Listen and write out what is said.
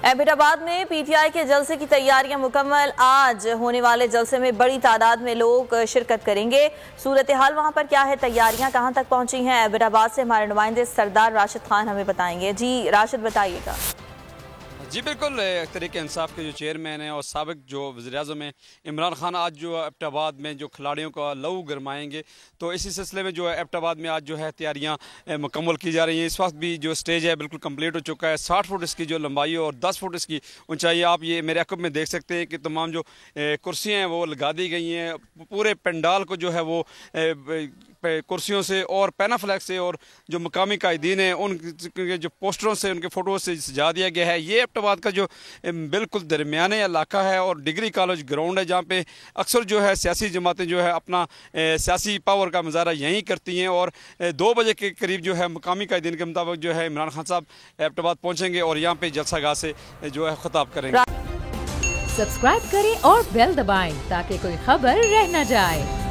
एबटाबाद में पीटीआई के जलसे की तैयारियां मुकम्मल। आज होने वाले जलसे में बड़ी तादाद में लोग शिरकत करेंगे। सूरत हाल वहां पर क्या है, तैयारियां कहां तक पहुंची हैं, एबटाबाद से हमारे नुमाइंदे सरदार राशिद खान हमें बताएंगे। जी राशिद, बताइएगा। जी बिल्कुल, तहरीक इंसाफ के जो चेयरमैन हैं और साबिक जो वज़ीर-ए-आज़म हैं इमरान खान आज जो एबटाबाद में जो खिलाड़ियों का लहू गरमाएंगे, तो इसी सिलसिले में जो है एबटाबाद में आज जो है तैयारियां मुकम्मल की जा रही हैं। इस वक्त भी जो स्टेज है बिल्कुल कंप्लीट हो चुका है। 60 फुट इसकी जो लंबाई है और 10 फुट इसकी ऊंचाई है। आप ये मेरे अक़ब में देख सकते हैं कि तमाम जो कुर्सियाँ हैं वो लगा दी गई हैं। पूरे पंडाल को जो है वो कुर्सियों से और पैनाफ्लैग से और जो मकामी कायदीन हैं उनके जो पोस्टरों से, उनके फ़ोटो से सजा दिया गया है। ये एबटाबाद का जो बिल्कुल दरमियाने इलाका है और डिग्री कॉलेज ग्राउंड है, जहाँ पे अक्सर जो है सियासी जमातें जो है अपना सियासी पावर का मुजाहरा यहीं करती हैं। और 2 बजे के करीब जो है मकामी कायदीन के मुताबिक जो है इमरान खान साहब एबटाबाद पहुँचेंगे और यहाँ पे जलसागाह से जो है खिताब करेंगे। सब्सक्राइब करें और बेल दबाएं ताकि कोई खबर रह न जाए।